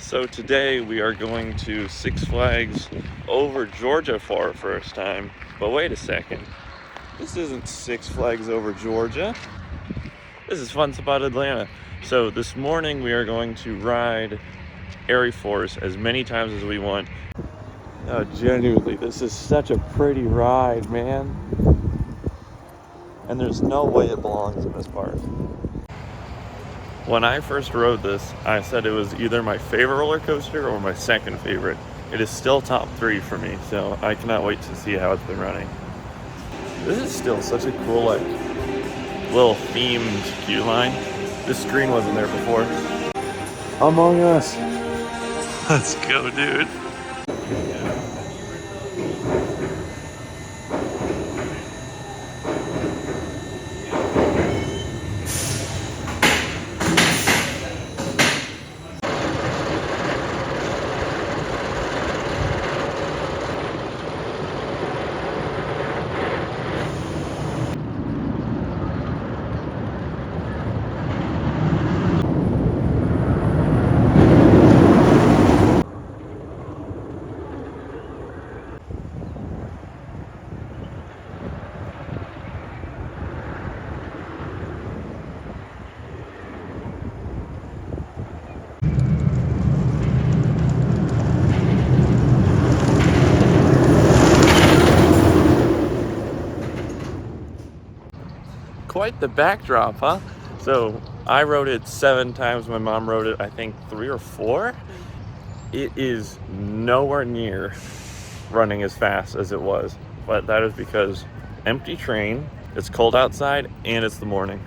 So today we are going to Six Flags Over Georgia for our first time. But wait a second, this isn't Six Flags Over Georgia. This is Fun Spot Atlanta. So this morning we are going to ride Air Force as many times as we want. Genuinely, this is such a pretty ride, man. And there's no way it belongs in this park. When I first rode this, I said it was either my favorite roller coaster or my second favorite. It is still top 3 for me, so I cannot wait to see how it's been running. This is still such a cool, little themed queue line. This screen wasn't there before. Among Us. Let's go, dude. Quite the backdrop, huh? So I rode it 7 times. My mom rode it, I think, 3 or 4. It is nowhere near running as fast as it was, but that is because empty train, it's cold outside, and it's the morning.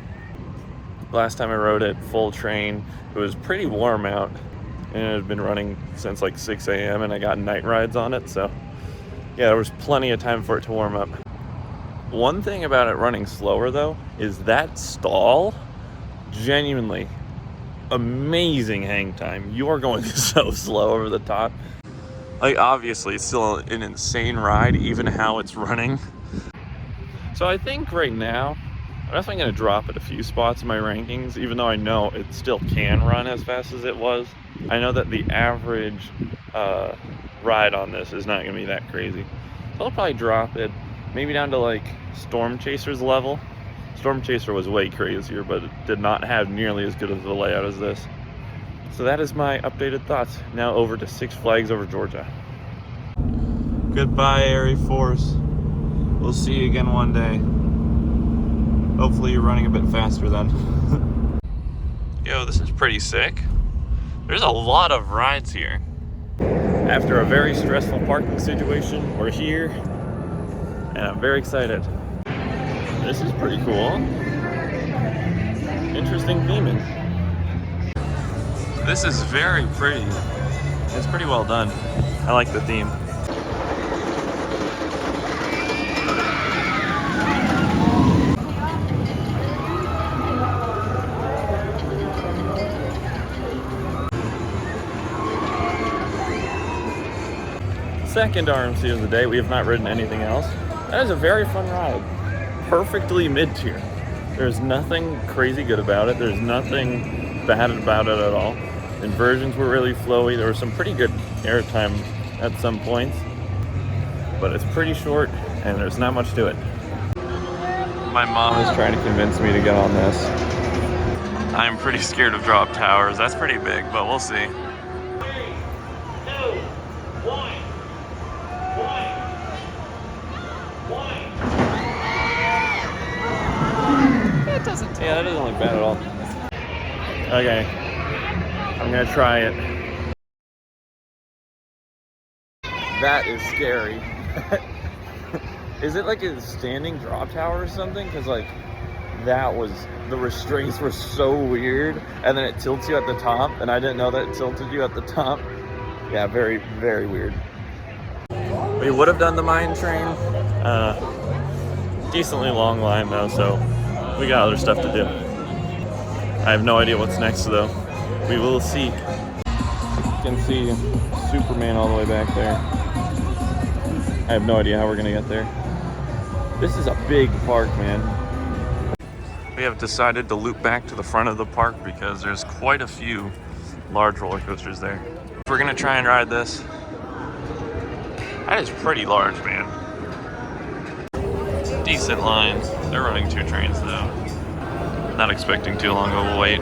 Last time I rode it full train, it was pretty warm out, and it had been running since like 6 a.m. and I got night rides on it, so yeah, there was plenty of time for it to warm up. One thing about it running slower though is that stall, genuinely amazing hang time. You are going so slow over the top. Like, obviously it's still an insane ride even how it's running. So I think right now I'm definitely going to drop it a few spots in my rankings, even though I know it still can run as fast as it was. I know that the average ride on this is not going to be that crazy, so I'll probably drop it maybe down to like Storm Chaser's level. Storm Chaser was way crazier, but it did not have nearly as good of a layout as this. So that is my updated thoughts. Now over to Six Flags Over Georgia. Goodbye, Air Force. We'll see you again one day. Hopefully you're running a bit faster then. Yo, this is pretty sick. There's a lot of rides here. After a very stressful parking situation, we're here, and I'm very excited. This is pretty cool. Interesting theming. This is very pretty. It's pretty well done. I like the theme. Second RMC of the day. We have not ridden anything else. That is a very fun ride. Perfectly mid-tier. There's nothing crazy good about it. There's nothing bad about it at all. Inversions were really flowy. There was some pretty good airtime at some points, but it's pretty short and there's not much to it. My mom is trying to convince me to get on this. I'm pretty scared of drop towers. That's pretty big, but we'll see. Yeah, that doesn't look bad at all. Okay, I'm gonna try it. That is scary. Is it like a standing drop tower or something? Because like, the restraints were so weird, and then it tilts you at the top, and I didn't know that it tilted you at the top. Yeah, very, very weird. We would have done the mine train. Decently long line though, so we got other stuff to do. I have no idea what's next though. We will see. You can see Superman all the way back there. I have no idea how we're gonna get there. This is a big park, man. We have decided to loop back to the front of the park because there's quite a few large roller coasters there. If we're gonna try and ride this, that is pretty large, man. Decent lines. They're running 2 trains though. Not expecting too long of a wait.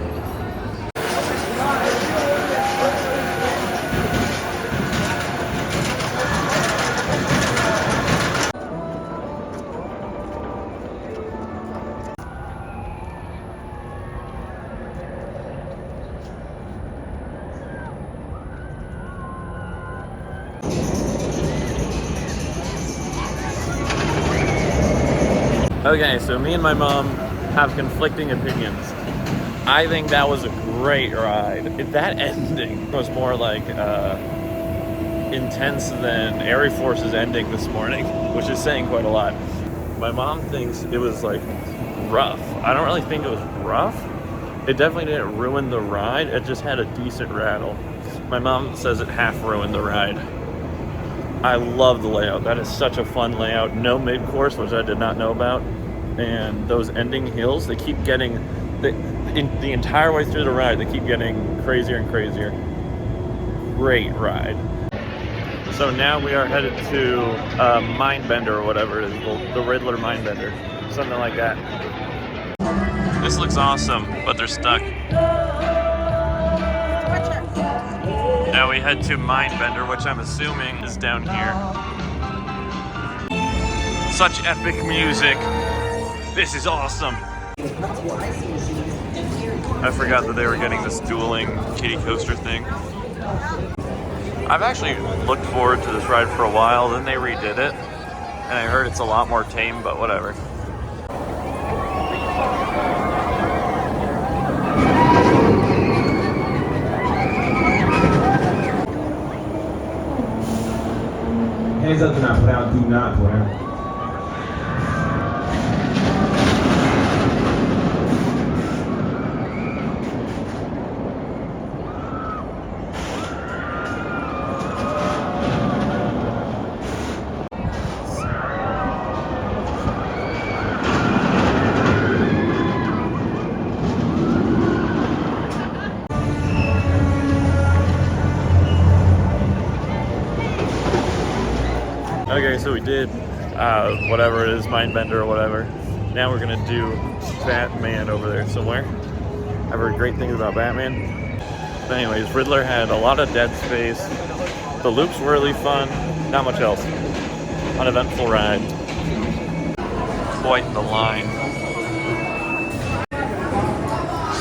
Okay, so me and my mom have conflicting opinions. I think that was a great ride. That ending was more like intense than Air Force's ending this morning, which is saying quite a lot. My mom thinks it was like rough. I don't really think it was rough. It definitely didn't ruin the ride. It just had a decent rattle. My mom says it half ruined the ride. I love the layout. That is such a fun layout. No mid-course, which I did not know about. And those ending hills, they keep getting, the entire way through the ride, they keep getting crazier and crazier. Great ride. So now we are headed to Mindbender or whatever it is, the Riddler Mindbender, something like that. This looks awesome, but they're stuck. Now we head to Mindbender, which I'm assuming is down here. Such epic music. This is awesome. I forgot that they were getting this dueling kiddie coaster thing. I've actually looked forward to this ride for a while, then they redid it, and I heard it's a lot more tame, but whatever. Hands up, do not put out, do not put out. Okay, so we did whatever it is, Mindbender or whatever. Now we're gonna do Batman over there somewhere. I've heard great things about Batman. But anyways, Riddler had a lot of dead space. The loops were really fun. Not much else. Uneventful ride. Quite the line.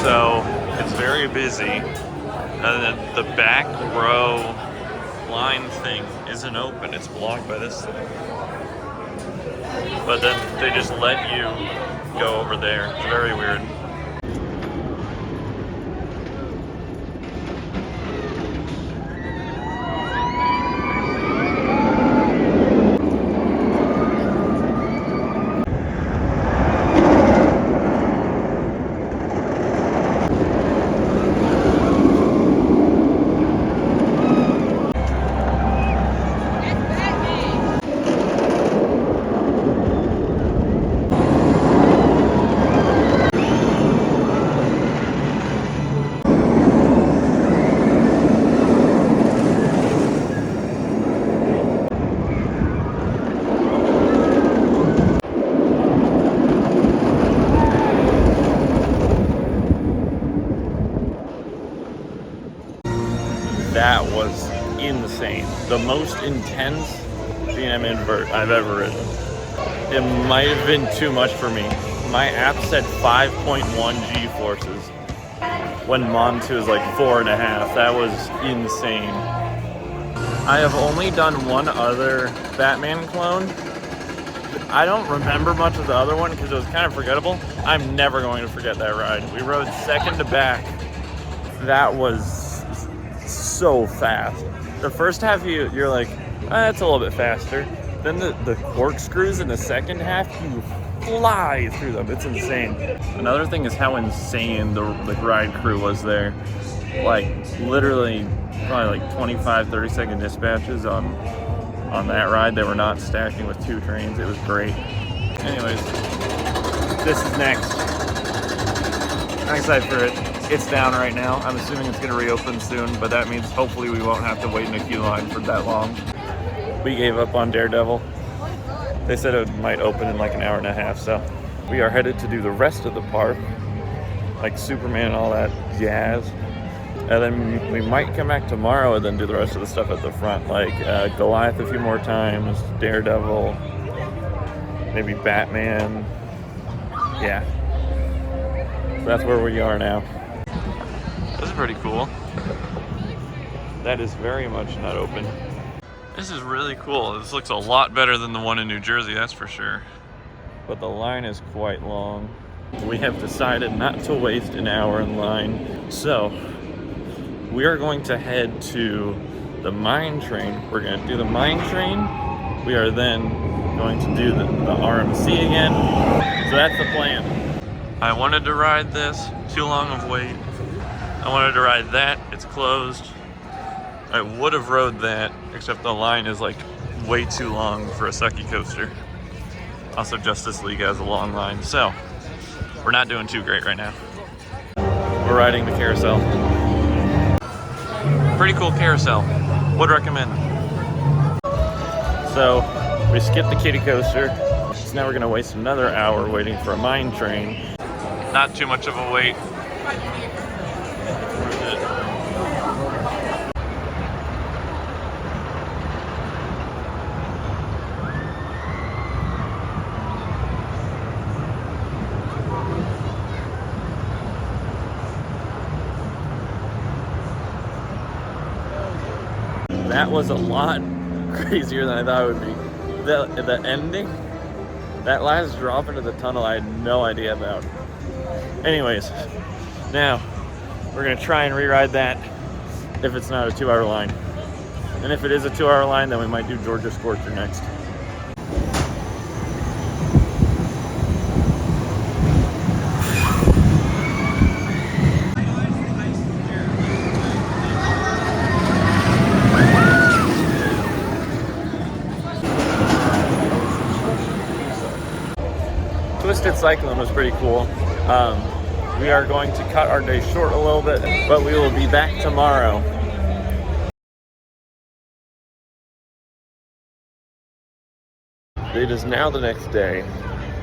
So it's very busy. And then the back row line thing isn't open, it's blocked by this thing. But then they just let you go over there. It's very weird. That was insane. The most intense B&M invert I've ever ridden. It might have been too much for me. My app said 5.1 G-forces when Montu is like 4.5. That was insane. I have only done one other Batman clone. I don't remember much of the other one because it was kind of forgettable. I'm never going to forget that ride. We rode second to back. That was so fast. The first half you're like, that's a little bit faster. Then the corkscrews in the second half, you fly through them. It's insane. Another thing is how insane the ride crew was there. Like literally probably like 25-30 second dispatches on that ride. They were not stacking with 2 trains. It was great. Anyways, this is next. I'm excited for it. It's down right now. I'm assuming it's gonna reopen soon, but that means hopefully we won't have to wait in a queue line for that long. We gave up on Daredevil. They said it might open in like an hour and a half, so we are headed to do the rest of the park, like Superman and all that jazz. And then we might come back tomorrow and then do the rest of the stuff at the front, like Goliath a few more times, Daredevil, maybe Batman. Yeah. So that's where we are now. This is pretty cool. That is very much not open. This is really cool. This looks a lot better than the one in New Jersey, that's for sure. But the line is quite long. We have decided not to waste an hour in line. So we are going to head to the mine train. We're going to do the mine train. We are then going to do the RMC again. So that's the plan. I wanted to ride this, too long of wait. I wanted to ride that, it's closed. I would have rode that, except the line is like way too long for a Sucky coaster. Also, Justice League has a long line, so we're not doing too great right now. We're riding the carousel. Pretty cool carousel, would recommend. So we skipped the kiddie coaster, so now we're gonna waste another hour waiting for a mine train. Not too much of a wait. That was a lot crazier than I thought it would be. The ending, that last drop into the tunnel, I had no idea about. Anyways, now we're gonna try and reride that if it's not a 2-hour line. And if it is a 2-hour line, then we might do Georgia Scorcher next. Twisted Cyclone was pretty cool. We are going to cut our day short a little bit, but we will be back tomorrow. It is now the next day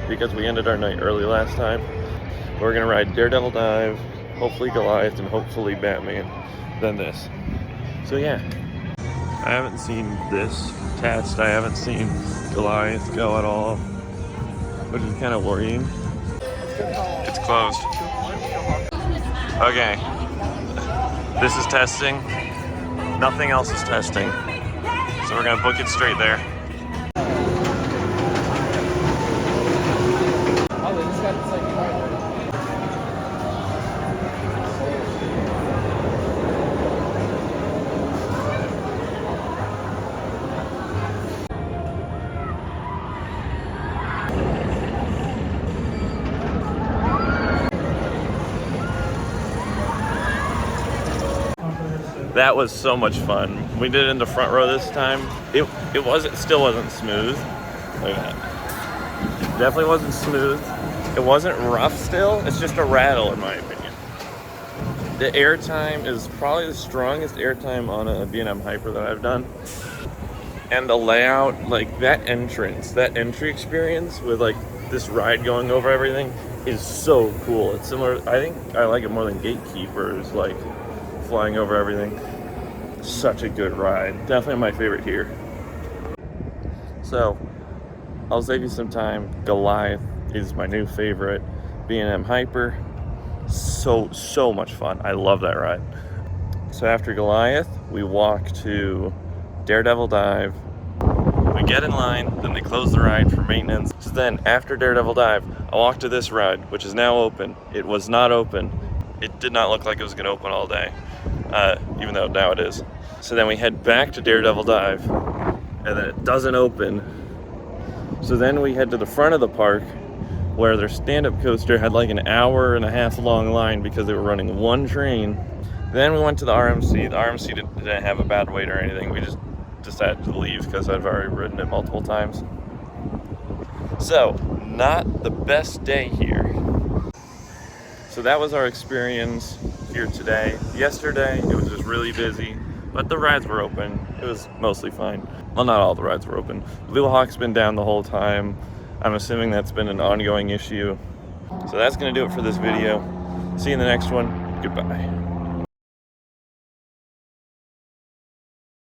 because we ended our night early last time. We're gonna ride Daredevil Dive, hopefully Goliath, and hopefully Batman, then this. So yeah, I haven't seen this test. I haven't seen Goliath go at all, which is kind of worrying. It's closed. Okay, this is testing. Nothing else is testing. So we're gonna book it straight there. That was so much fun. We did it in the front row this time. It still wasn't smooth. Look at that. Definitely wasn't smooth. It wasn't rough still. It's just a rattle in my opinion. The airtime is probably the strongest airtime on a B&M Hyper that I've done. And the layout, like that entry experience with like this ride going over everything is so cool. It's similar, I think I like it more than Gatekeepers, like flying over everything. Such a good ride. Definitely my favorite here. So, I'll save you some time. Goliath is my new favorite B&M Hyper. So much fun. I love that ride. So after Goliath, we walk to Daredevil Dive. We get in line, then they close the ride for maintenance. So then after Daredevil Dive, I walk to this ride, which is now open. It was not open. It did not look like it was gonna open all day. Even though now it is. So then we head back to Daredevil Dive, and then it doesn't open. So then we head to the front of the park, where their stand-up coaster had like an 1.5-hour long line because they were running one train. Then we went to the RMC. The RMC didn't have a bad wait or anything. We just decided to leave because I've already ridden it multiple times. So, not the best day here. So that was our experience here today. Yesterday, it was just really busy, but the rides were open. It was mostly fine. Well, not all the rides were open. Blue Hawk's been down the whole time. I'm assuming that's been an ongoing issue. So that's gonna do it for this video. See you in the next one. Goodbye.